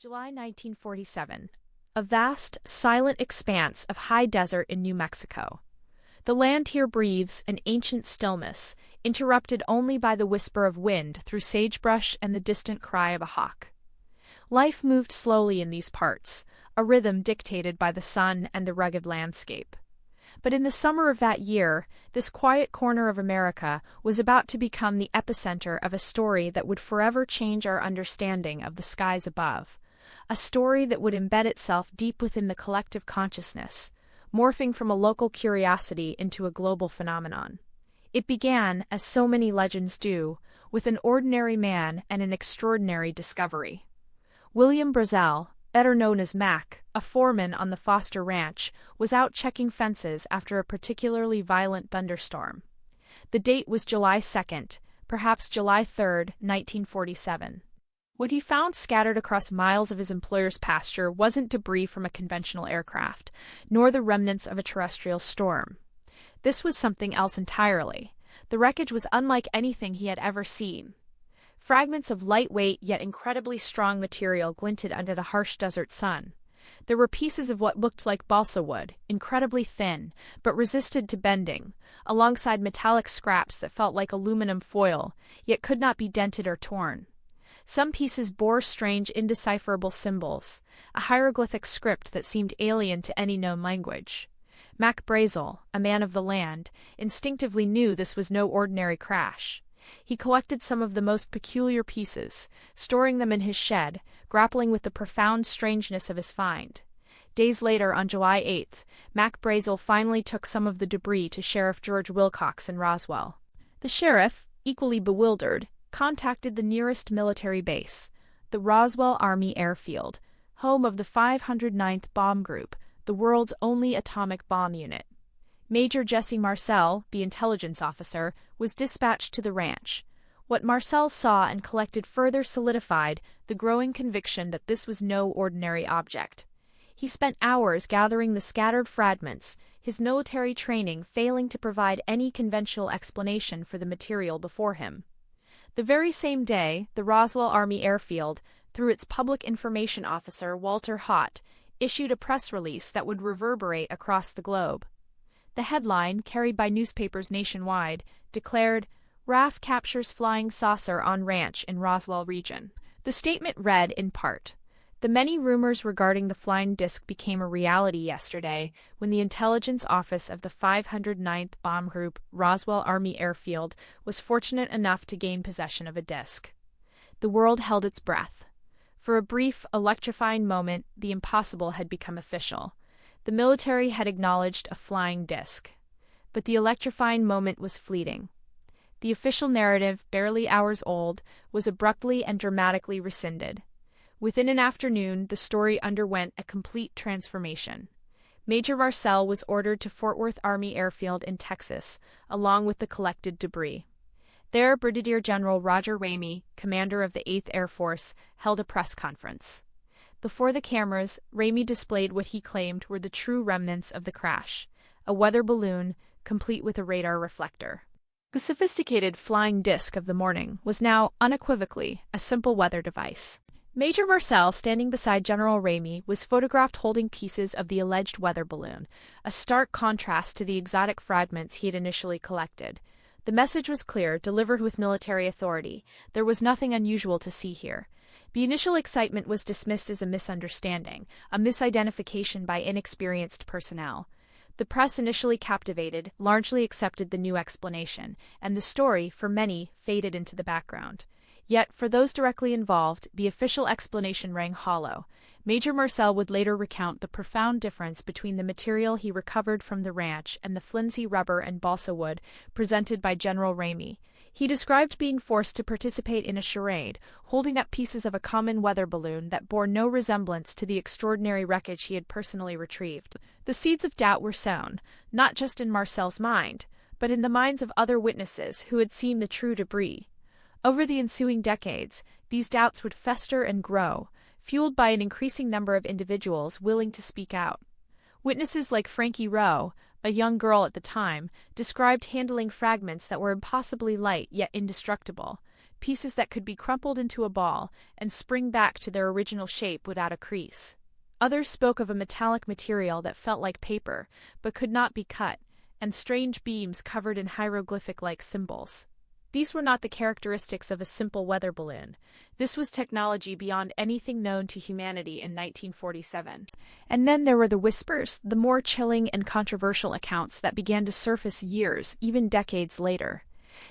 July 1947. A vast, silent expanse of high desert in New Mexico. The land here breathes an ancient stillness, interrupted only by the whisper of wind through sagebrush and the distant cry of a hawk. Life moved slowly in these parts, a rhythm dictated by the sun and the rugged landscape. But in the summer of that year, this quiet corner of America was about to become the epicenter of a story that would forever change our understanding of the skies above. A story that would embed itself deep within the collective consciousness, morphing from a local curiosity into a global phenomenon. It began, as so many legends do, with an ordinary man and an extraordinary discovery. William Brazel, better known as Mac, a foreman on the Foster Ranch, was out checking fences after a particularly violent thunderstorm. The date was July 2nd, perhaps July 3rd, 1947. What he found scattered across miles of his employer's pasture wasn't debris from a conventional aircraft, nor the remnants of a terrestrial storm. This was something else entirely. The wreckage was unlike anything he had ever seen. Fragments of lightweight yet incredibly strong material glinted under the harsh desert sun. There were pieces of what looked like balsa wood, incredibly thin, but resisted to bending, alongside metallic scraps that felt like aluminum foil, yet could not be dented or torn. Some pieces bore strange, indecipherable symbols, a hieroglyphic script that seemed alien to any known language. Mac Brazel, a man of the land, instinctively knew this was no ordinary crash. He collected some of the most peculiar pieces, storing them in his shed, grappling with the profound strangeness of his find. Days later, on July 8th, Mac Brazel finally took some of the debris to Sheriff George Wilcox in Roswell. The sheriff, equally bewildered, contacted the nearest military base, the Roswell Army Airfield, home of the 509th Bomb Group, the world's only atomic bomb unit. Major Jesse Marcel, the intelligence officer, was dispatched to the ranch. What Marcel saw and collected further solidified the growing conviction that this was no ordinary object. He spent hours gathering the scattered fragments, his military training failing to provide any conventional explanation for the material before him. The very same day, the Roswell Army Airfield, through its public information officer Walter Hott, issued a press release that would reverberate across the globe. The headline, carried by newspapers nationwide, declared, "RAF captures flying saucer on ranch in Roswell region." The statement read, in part, "The many rumors regarding the flying disc became a reality yesterday when the intelligence office of the 509th Bomb Group, Roswell Army Airfield, was fortunate enough to gain possession of a disc." The world held its breath. For a brief, electrifying moment, the impossible had become official. The military had acknowledged a flying disc. But the electrifying moment was fleeting. The official narrative, barely hours old, was abruptly and dramatically rescinded. Within an afternoon, the story underwent a complete transformation. Major Marcel was ordered to Fort Worth Army Airfield in Texas, along with the collected debris. There, Brigadier General Roger Ramey, commander of the 8th Air Force, held a press conference. Before the cameras, Ramey displayed what he claimed were the true remnants of the crash, a weather balloon, complete with a radar reflector. The sophisticated flying disc of the morning was now, unequivocally, a simple weather device. Major Marcel, standing beside General Ramey, was photographed holding pieces of the alleged weather balloon, a stark contrast to the exotic fragments he had initially collected. The message was clear, delivered with military authority. There was nothing unusual to see here. The initial excitement was dismissed as a misunderstanding, a misidentification by inexperienced personnel. The press, initially captivated, largely accepted the new explanation, and the story, for many, faded into the background. Yet, for those directly involved, the official explanation rang hollow. Major Marcel would later recount the profound difference between the material he recovered from the ranch and the flimsy rubber and balsa wood presented by General Ramey. He described being forced to participate in a charade, holding up pieces of a common weather balloon that bore no resemblance to the extraordinary wreckage he had personally retrieved. The seeds of doubt were sown, not just in Marcel's mind, but in the minds of other witnesses who had seen the true debris. Over the ensuing decades, these doubts would fester and grow, fueled by an increasing number of individuals willing to speak out. Witnesses like Frankie Rowe, a young girl at the time, described handling fragments that were impossibly light yet indestructible. pieces that could be crumpled into a ball and spring back to their original shape without a crease. Others spoke of a metallic material that felt like paper, but could not be cut, and strange beams covered in hieroglyphic-like symbols. These were not the characteristics of a simple weather balloon. This was technology beyond anything known to humanity in 1947. And then there were the whispers, the more chilling and controversial accounts that began to surface years, even decades later.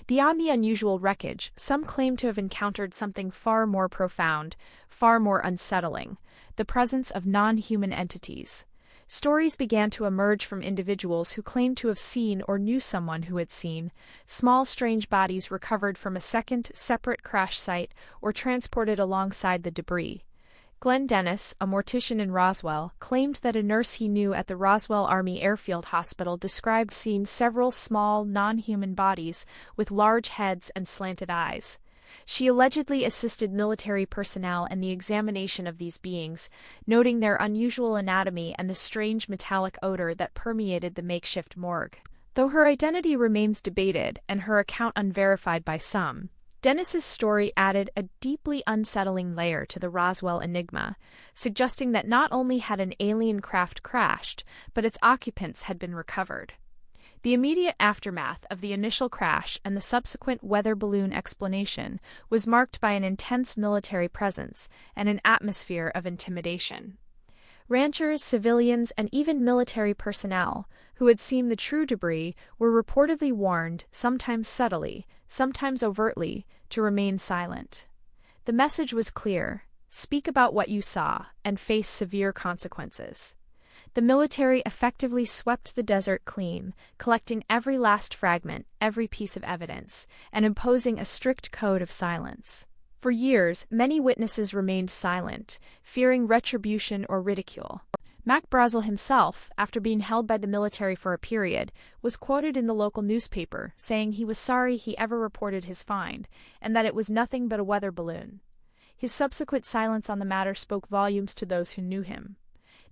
Beyond the unusual wreckage, some claim to have encountered something far more profound, far more unsettling: the presence of non-human entities. Stories began to emerge from individuals who claimed to have seen or knew someone who had seen small strange bodies recovered from a second, separate crash site or transported alongside the debris. Glenn Dennis, a mortician in Roswell, claimed that a nurse he knew at the Roswell Army Airfield Hospital described seeing several small, non-human bodies with large heads and slanted eyes. She allegedly assisted military personnel in the examination of these beings, noting their unusual anatomy and the strange metallic odor that permeated the makeshift morgue. Though her identity remains debated and her account unverified by some, Dennis's story added a deeply unsettling layer to the Roswell enigma, suggesting that not only had an alien craft crashed, but its occupants had been recovered. The immediate aftermath of the initial crash and the subsequent weather balloon explanation was marked by an intense military presence and an atmosphere of intimidation. Ranchers, civilians, and even military personnel who had seen the true debris were reportedly warned, sometimes subtly, sometimes overtly, to remain silent. The message was clear: speak about what you saw and face severe consequences. The military effectively swept the desert clean, collecting every last fragment, every piece of evidence, and imposing a strict code of silence. For years, many witnesses remained silent, fearing retribution or ridicule. Mac Brazel himself, after being held by the military for a period, was quoted in the local newspaper, saying he was sorry he ever reported his find, and that it was nothing but a weather balloon. His subsequent silence on the matter spoke volumes to those who knew him.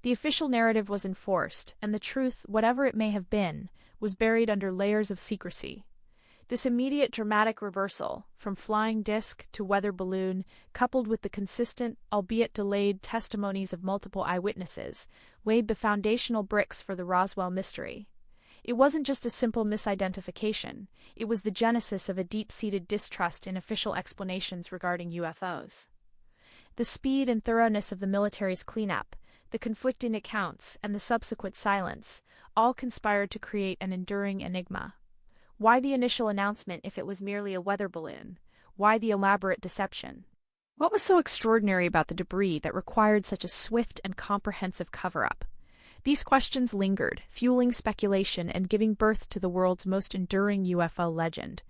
The official narrative was enforced, and the truth, whatever it may have been, was buried under layers of secrecy. This immediate dramatic reversal, from flying disc to weather balloon, coupled with the consistent, albeit delayed, testimonies of multiple eyewitnesses, laid the foundational bricks for the Roswell mystery. It wasn't just a simple misidentification, it was the genesis of a deep-seated distrust in official explanations regarding UFOs. The speed and thoroughness of the military's cleanup, the conflicting accounts, and the subsequent silence, all conspired to create an enduring enigma. Why the initial announcement if it was merely a weather balloon? Why the elaborate deception? What was so extraordinary about the debris that required such a swift and comprehensive cover-up? These questions lingered, fueling speculation and giving birth to the world's most enduring UFO legend.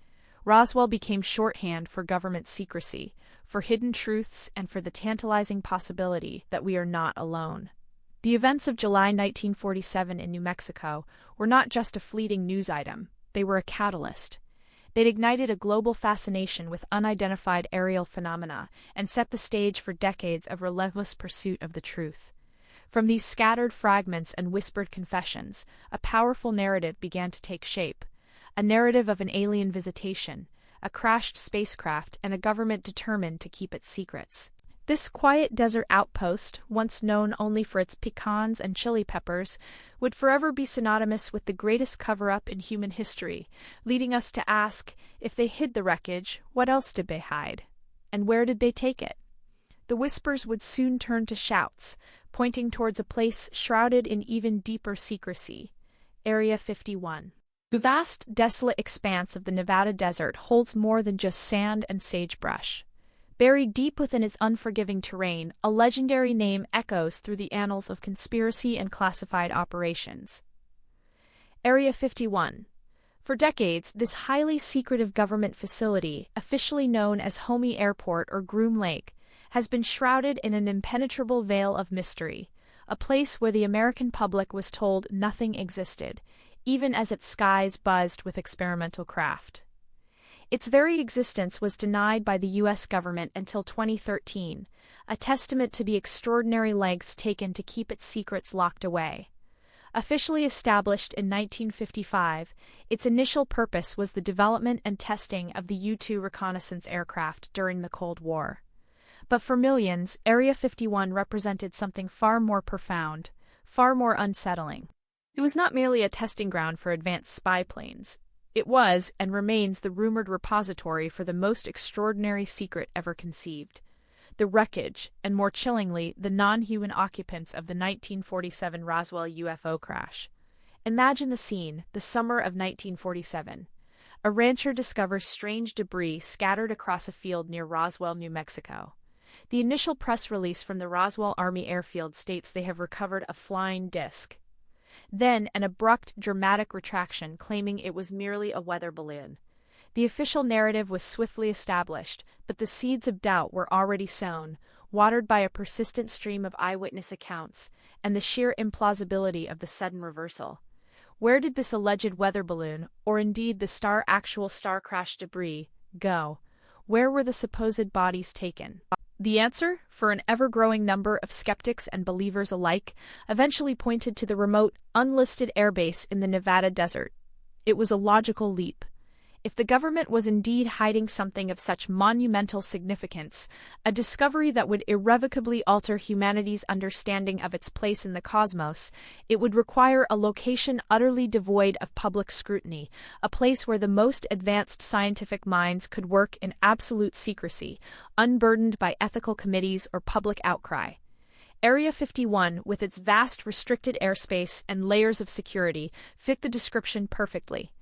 Roswell became shorthand for government secrecy, for hidden truths, and for the tantalizing possibility that we are not alone. The events of July 1947 in New Mexico were not just a fleeting news item, they were a catalyst. They'd ignited a global fascination with unidentified aerial phenomena and set the stage for decades of relentless pursuit of the truth. From these scattered fragments and whispered confessions, a powerful narrative began to take shape. A narrative of an alien visitation, a crashed spacecraft, and a government determined to keep its secrets. This quiet desert outpost, once known only for its pecans and chili peppers, would forever be synonymous with the greatest cover-up in human history, leading us to ask, if they hid the wreckage, what else did they hide? And where did they take it? The whispers would soon turn to shouts, pointing towards a place shrouded in even deeper secrecy: Area 51. The vast, desolate expanse of the Nevada desert holds more than just sand and sagebrush. Buried deep within its unforgiving terrain, a legendary name echoes through the annals of conspiracy and classified operations. Area 51. For decades, this highly secretive government facility, officially known as Homey Airport or Groom Lake, has been shrouded in an impenetrable veil of mystery, a place where the American public was told nothing existed, even as its skies buzzed with experimental craft. Its very existence was denied by the U.S. government until 2013, a testament to the extraordinary lengths taken to keep its secrets locked away. Officially established in 1955, its initial purpose was the development and testing of the U-2 reconnaissance aircraft during the Cold War. But for millions, Area 51 represented something far more profound, far more unsettling. It was not merely a testing ground for advanced spy planes. It was, and remains, the rumored repository for the most extraordinary secret ever conceived. The wreckage, and more chillingly, the non-human occupants of the 1947 Roswell UFO crash. Imagine the scene, the summer of 1947. A rancher discovers strange debris scattered across a field near Roswell, New Mexico. The initial press release from the Roswell Army Airfield states they have recovered a flying disc. Then an abrupt, dramatic retraction claiming it was merely a weather balloon. The official narrative was swiftly established, but the seeds of doubt were already sown, watered by a persistent stream of eyewitness accounts, and the sheer implausibility of the sudden reversal. Where did this alleged weather balloon, or indeed the actual star crash debris, go? Where were the supposed bodies taken? The answer, for an ever-growing number of skeptics and believers alike, eventually pointed to the remote, unlisted airbase in the Nevada desert. It was a logical leap. If the government was indeed hiding something of such monumental significance, a discovery that would irrevocably alter humanity's understanding of its place in the cosmos, it would require a location utterly devoid of public scrutiny, a place where the most advanced scientific minds could work in absolute secrecy, unburdened by ethical committees or public outcry. Area 51, with its vast restricted airspace and layers of security, fit the description perfectly.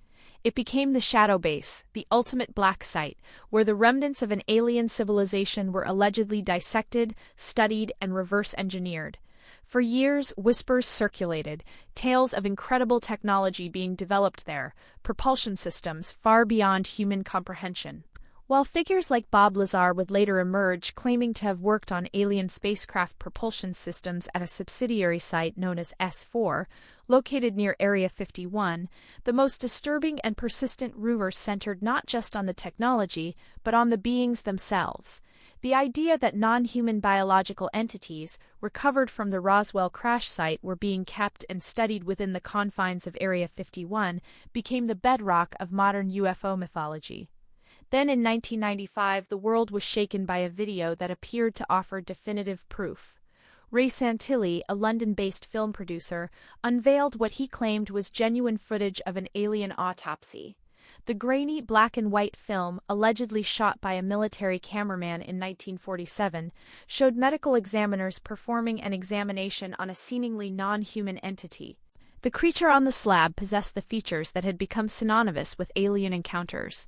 It became the shadow base, the ultimate black site, where the remnants of an alien civilization were allegedly dissected, studied, and reverse-engineered. For years, whispers circulated, tales of incredible technology being developed there, propulsion systems far beyond human comprehension. While figures like Bob Lazar would later emerge claiming to have worked on alien spacecraft propulsion systems at a subsidiary site known as S4, located near Area 51, the most disturbing and persistent rumors centered not just on the technology, but on the beings themselves. The idea that non-human biological entities, recovered from the Roswell crash site, were being kept and studied within the confines of Area 51 became the bedrock of modern UFO mythology. Then in 1995, the world was shaken by a video that appeared to offer definitive proof. Ray Santilli, a London-based film producer, unveiled what he claimed was genuine footage of an alien autopsy. The grainy black-and-white film, allegedly shot by a military cameraman in 1947, showed medical examiners performing an examination on a seemingly non-human entity. The creature on the slab possessed the features that had become synonymous with alien encounters.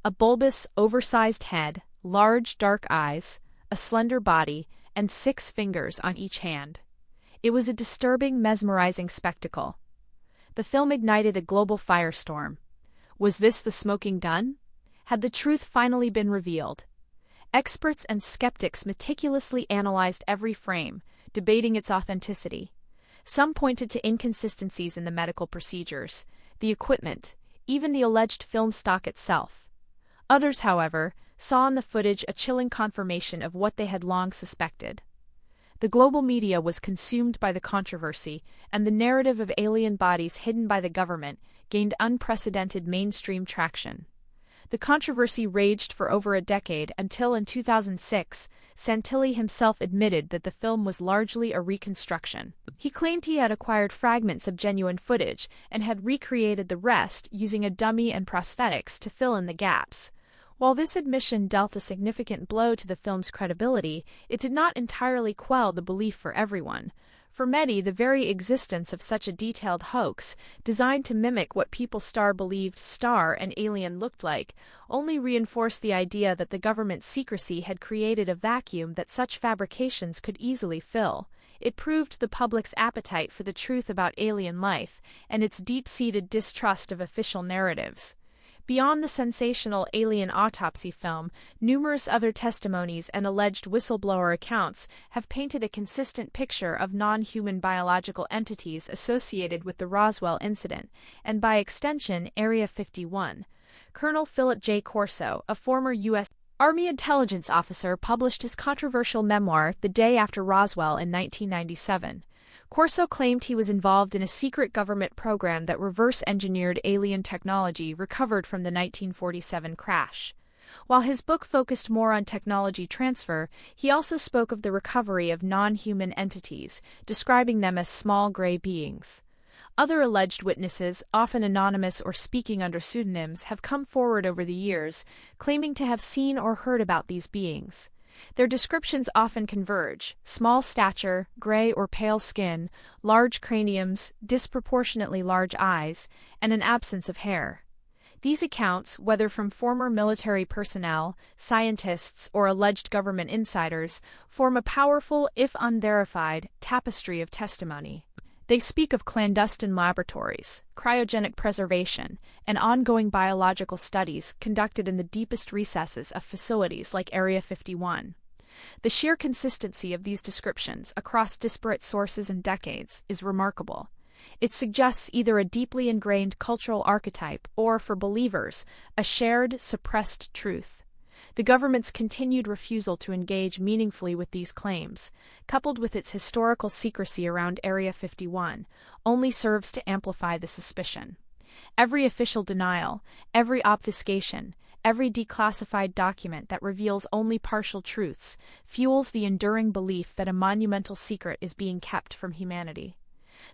A bulbous, oversized head, large, dark eyes, a slender body, and 6 fingers on each hand. It was a disturbing, mesmerizing spectacle. The film ignited a global firestorm. Was this the smoking gun? Had the truth finally been revealed? Experts and skeptics meticulously analyzed every frame, debating its authenticity. Some pointed to inconsistencies in the medical procedures, the equipment, even the alleged film stock itself. Others, however, saw in the footage a chilling confirmation of what they had long suspected. The global media was consumed by the controversy, and the narrative of alien bodies hidden by the government gained unprecedented mainstream traction. The controversy raged for over a decade until in 2006, Santilli himself admitted that the film was largely a reconstruction. He claimed he had acquired fragments of genuine footage and had recreated the rest using a dummy and prosthetics to fill in the gaps. While this admission dealt a significant blow to the film's credibility, it did not entirely quell the belief for everyone. For many, the very existence of such a detailed hoax, designed to mimic what people believed star and alien looked like, only reinforced the idea that the government's secrecy had created a vacuum that such fabrications could easily fill. It proved the public's appetite for the truth about alien life, and its deep-seated distrust of official narratives. Beyond the sensational alien autopsy film, numerous other testimonies and alleged whistleblower accounts have painted a consistent picture of non-human biological entities associated with the Roswell incident, and by extension, Area 51. Colonel Philip J. Corso, a former U.S. Army intelligence officer, published his controversial memoir The Day After Roswell in 1997. Corso claimed he was involved in a secret government program that reverse-engineered alien technology recovered from the 1947 crash. While his book focused more on technology transfer, he also spoke of the recovery of non-human entities, describing them as small gray beings. Other alleged witnesses, often anonymous or speaking under pseudonyms, have come forward over the years, claiming to have seen or heard about these beings. Their descriptions often converge: small stature, gray or pale skin, large craniums, disproportionately large eyes, and an absence of hair. These accounts, whether from former military personnel, scientists, or alleged government insiders, form a powerful, if unverified, tapestry of testimony. They speak of clandestine laboratories, cryogenic preservation, and ongoing biological studies conducted in the deepest recesses of facilities like Area 51. The sheer consistency of these descriptions across disparate sources and decades is remarkable. It suggests either a deeply ingrained cultural archetype or, for believers, a shared, suppressed truth. The government's continued refusal to engage meaningfully with these claims, coupled with its historical secrecy around Area 51, only serves to amplify the suspicion. Every official denial, every obfuscation, every declassified document that reveals only partial truths fuels the enduring belief that a monumental secret is being kept from humanity.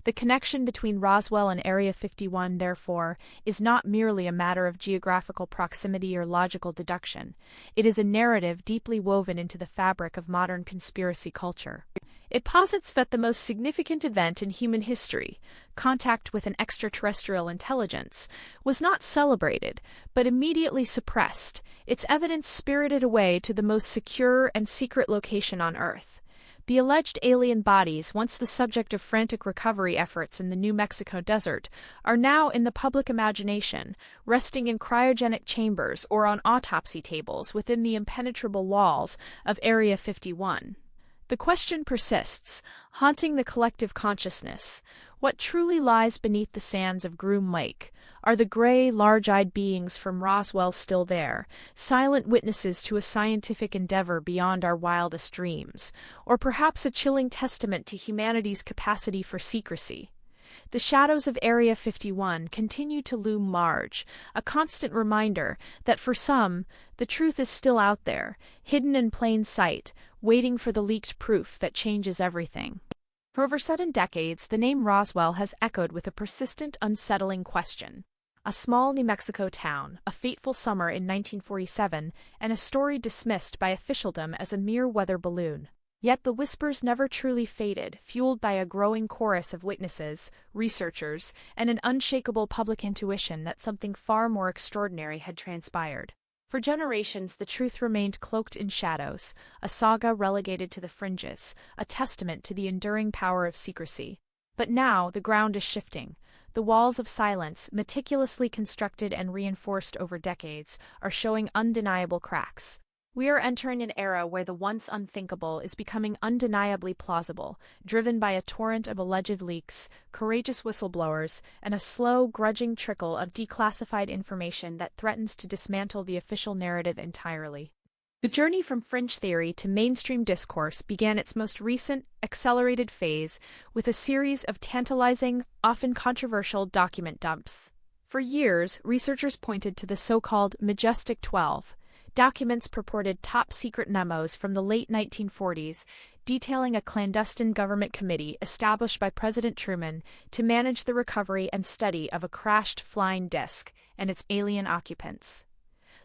The connection between Roswell and Area 51, therefore, is not merely a matter of geographical proximity or logical deduction. It is a narrative deeply woven into the fabric of modern conspiracy culture. It posits that the most significant event in human history, contact with an extraterrestrial intelligence, was not celebrated, but immediately suppressed, its evidence spirited away to the most secure and secret location on Earth. The alleged alien bodies, once the subject of frantic recovery efforts in the New Mexico desert, are now in the public imagination, resting in cryogenic chambers or on autopsy tables within the impenetrable walls of Area 51. The question persists, haunting the collective consciousness: what truly lies beneath the sands of Groom Lake? Are the gray, large-eyed beings from Roswell still there, silent witnesses to a scientific endeavor beyond our wildest dreams, or perhaps a chilling testament to humanity's capacity for secrecy? The shadows of Area 51 continue to loom large, a constant reminder that for some, the truth is still out there, hidden in plain sight, waiting for the leaked proof that changes everything. For over 7 decades, the name Roswell has echoed with a persistent, unsettling question. A small New Mexico town, a fateful summer in 1947, and a story dismissed by officialdom as a mere weather balloon. Yet the whispers never truly faded, fueled by a growing chorus of witnesses, researchers, and an unshakable public intuition that something far more extraordinary had transpired. For generations, the truth remained cloaked in shadows, a saga relegated to the fringes, a testament to the enduring power of secrecy. But now the ground is shifting. The walls of silence, meticulously constructed and reinforced over decades, are showing undeniable cracks. We are entering an era where the once unthinkable is becoming undeniably plausible, driven by a torrent of alleged leaks, courageous whistleblowers, and a slow, grudging trickle of declassified information that threatens to dismantle the official narrative entirely. The journey from fringe theory to mainstream discourse began its most recent, accelerated phase with a series of tantalizing, often controversial document dumps. For years, researchers pointed to the so-called Majestic 12, documents purported top-secret memos from the late 1940s detailing a clandestine government committee established by President Truman to manage the recovery and study of a crashed flying disc and its alien occupants.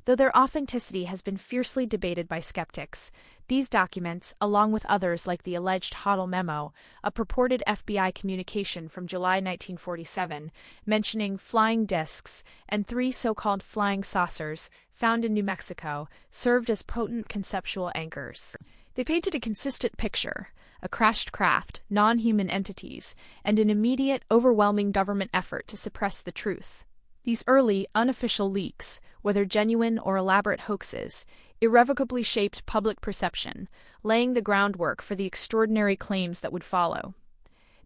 Though their authenticity has been fiercely debated by skeptics, these documents, along with others like the alleged Hoddle Memo, a purported FBI communication from July 1947 mentioning flying discs, and 3 so-called flying saucers found in New Mexico, served as potent conceptual anchors. They painted a consistent picture: a crashed craft, non-human entities, and an immediate, overwhelming government effort to suppress the truth. These early, unofficial leaks, whether genuine or elaborate hoaxes, irrevocably shaped public perception, laying the groundwork for the extraordinary claims that would follow.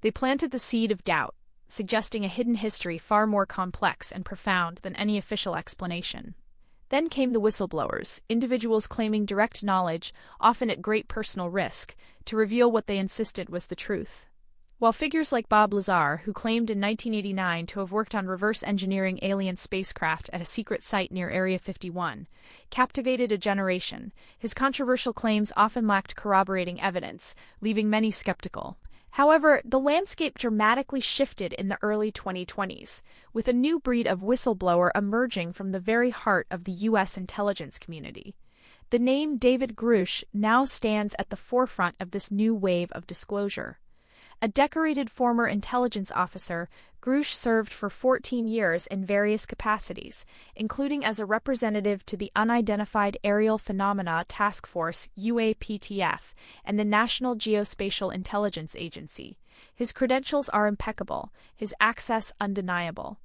They planted the seed of doubt, suggesting a hidden history far more complex and profound than any official explanation. Then came the whistleblowers, individuals claiming direct knowledge, often at great personal risk, to reveal what they insisted was the truth. While figures like Bob Lazar, who claimed in 1989 to have worked on reverse engineering alien spacecraft at a secret site near Area 51, captivated a generation, his controversial claims often lacked corroborating evidence, leaving many skeptical. However, the landscape dramatically shifted in the early 2020s, with a new breed of whistleblower emerging from the very heart of the U.S. intelligence community. The name David Grusch now stands at the forefront of this new wave of disclosure. A decorated former intelligence officer, Grusch served for 14 years in various capacities, including as a representative to the Unidentified Aerial Phenomena Task Force (UAPTF) and the National Geospatial Intelligence Agency. His credentials are impeccable, his access undeniable.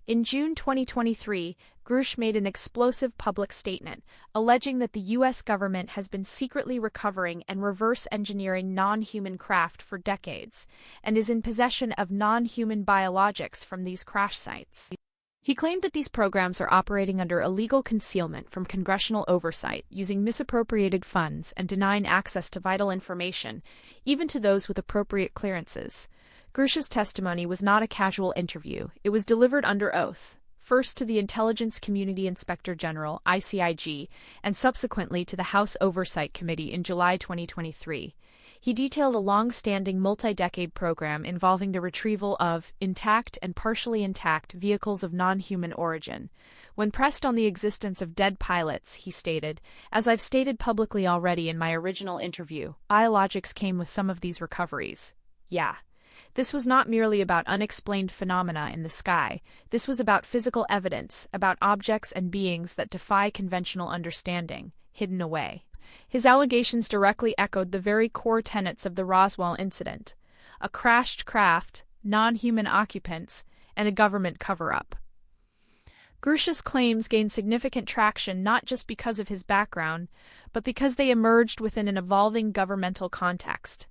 In June 2023, Grusch made an explosive public statement, alleging that the U.S. government has been secretly recovering and reverse engineering non-human craft for decades, and is in possession of non-human biologics from these crash sites. He claimed that these programs are operating under illegal concealment from congressional oversight, using misappropriated funds and denying access to vital information, even to those with appropriate clearances. Grusch's testimony was not a casual interview. It was delivered under oath, first to the Intelligence Community Inspector General, ICIG, and subsequently to the House Oversight Committee in July 2023. He detailed a long-standing multi-decade program involving the retrieval of intact and partially intact vehicles of non-human origin. When pressed on the existence of dead pilots, he stated, "As I've stated publicly already in my original interview, biologics came with some of these recoveries. Yeah. This was not merely about unexplained phenomena in the sky. This was about physical evidence, about objects and beings that defy conventional understanding, hidden away." His allegations directly echoed the very core tenets of the Roswell incident: a crashed craft, non-human occupants, and a government cover-up. Grusch's claims gained significant traction not just because of his background, but because they emerged within an evolving governmental context.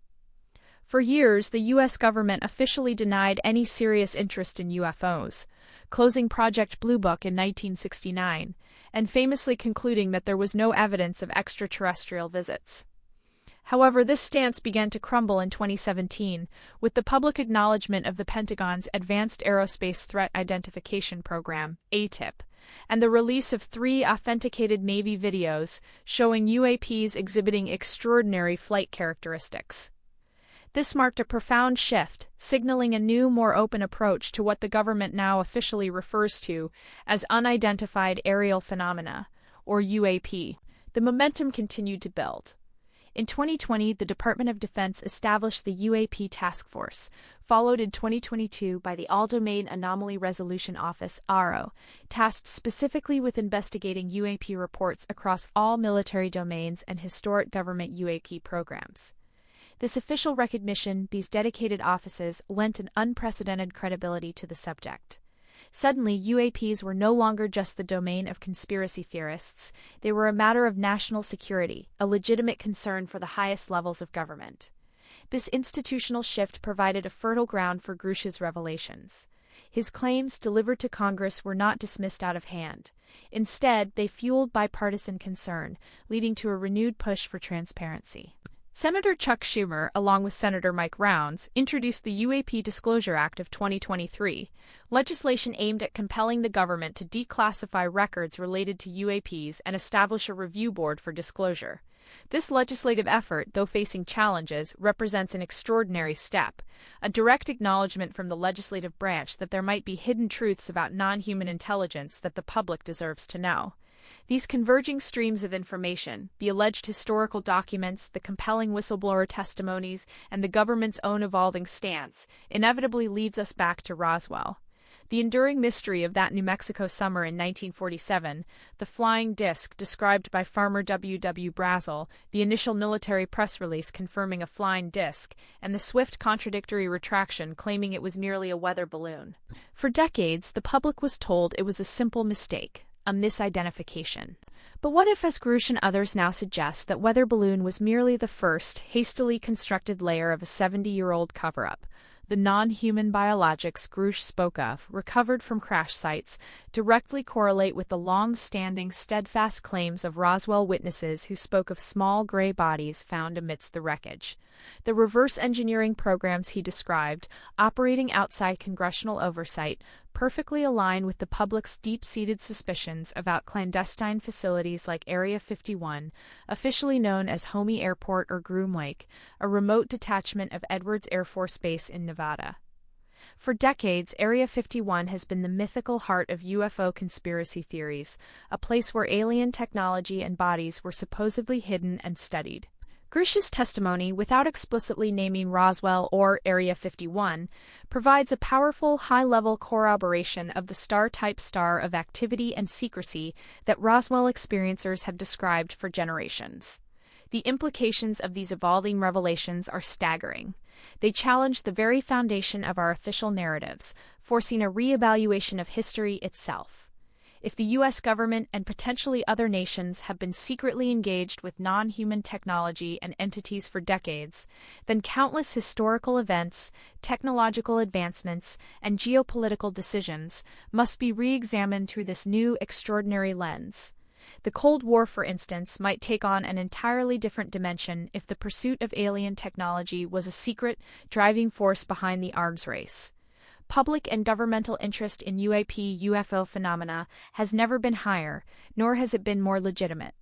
For years, the U.S. government officially denied any serious interest in UFOs, closing Project Blue Book in 1969, and famously concluding that there was no evidence of extraterrestrial visits. However, this stance began to crumble in 2017, with the public acknowledgement of the Pentagon's Advanced Aerospace Threat Identification Program, ATIP, and the release of 3 authenticated Navy videos showing UAPs exhibiting extraordinary flight characteristics. This marked a profound shift, signaling a new, more open approach to what the government now officially refers to as unidentified aerial phenomena, or UAP. The momentum continued to build. In 2020, the Department of Defense established the UAP Task Force, followed in 2022 by the All-Domain Anomaly Resolution Office (ARO), tasked specifically with investigating UAP reports across all military domains and historic government UAP programs. This official recognition, these dedicated offices, lent an unprecedented credibility to the subject. Suddenly, UAPs were no longer just the domain of conspiracy theorists. They were a matter of national security, a legitimate concern for the highest levels of government. This institutional shift provided a fertile ground for Grusch's revelations. His claims, delivered to Congress, were not dismissed out of hand. Instead, they fueled bipartisan concern, leading to a renewed push for transparency. Senator Chuck Schumer, along with Senator Mike Rounds, introduced the UAP Disclosure Act of 2023, legislation aimed at compelling the government to declassify records related to UAPs and establish a review board for disclosure. This legislative effort, though facing challenges, represents an extraordinary step, a direct acknowledgement from the legislative branch that there might be hidden truths about non-human intelligence that the public deserves to know. These converging streams of information, the alleged historical documents, the compelling whistleblower testimonies, and the government's own evolving stance, inevitably leads us back to Roswell. The enduring mystery of that New Mexico summer in 1947, the flying disc described by Farmer W. W. Brazel, the initial military press release confirming a flying disc, and the swift contradictory retraction claiming it was merely a weather balloon. For decades, the public was told it was a simple mistake, a misidentification. But what if, as Grush and others now suggest, that weather balloon was merely the first, hastily constructed layer of a 70-year-old cover-up? The non-human biologics Grush spoke of, recovered from crash sites, directly correlate with the long-standing, steadfast claims of Roswell witnesses who spoke of small gray bodies found amidst the wreckage. The reverse engineering programs he described, operating outside congressional oversight, perfectly align with the public's deep-seated suspicions about clandestine facilities like Area 51, officially known as Homey Airport or Groom Lake, a remote detachment of Edwards Air Force Base in Nevada. For decades, Area 51 has been the mythical heart of UFO conspiracy theories, a place where alien technology and bodies were supposedly hidden and studied. Grush's testimony, without explicitly naming Roswell or Area 51, provides a powerful, high-level corroboration of the star-type star of activity and secrecy that Roswell experiencers have described for generations. The implications of these evolving revelations are staggering. They challenge the very foundation of our official narratives, forcing a re-evaluation of history itself. If the U.S. government and potentially other nations have been secretly engaged with non-human technology and entities for decades, then countless historical events, technological advancements, and geopolitical decisions must be re-examined through this new, extraordinary lens. The Cold War, for instance, might take on an entirely different dimension if the pursuit of alien technology was a secret, driving force behind the arms race. Public and governmental interest in UAP/UFO phenomena has never been higher, nor has it been more legitimate.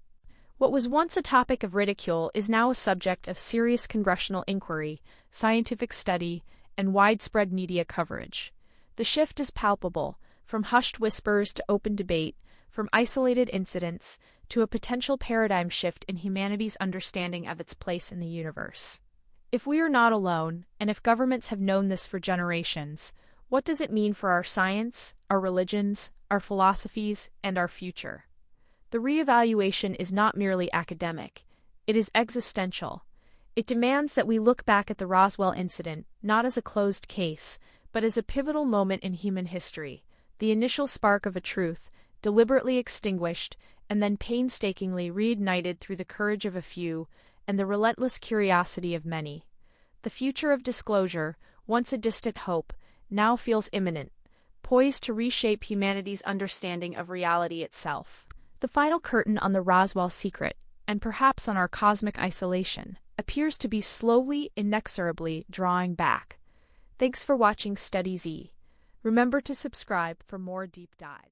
What was once a topic of ridicule is now a subject of serious congressional inquiry, scientific study, and widespread media coverage. The shift is palpable, from hushed whispers to open debate, from isolated incidents to a potential paradigm shift in humanity's understanding of its place in the universe. If we are not alone, and if governments have known this for generations, what does it mean for our science, our religions, our philosophies, and our future? The reevaluation is not merely academic, it is existential. It demands that we look back at the Roswell incident not as a closed case, but as a pivotal moment in human history, the initial spark of a truth, deliberately extinguished and then painstakingly reignited through the courage of a few and the relentless curiosity of many. The future of disclosure, once a distant hope, now feels imminent, poised to reshape humanity's understanding of reality itself. The final curtain on the Roswell secret, and perhaps on our cosmic isolation, appears to be slowly, inexorably drawing back. Thanks for watching Study Z. Remember to subscribe for more deep dives.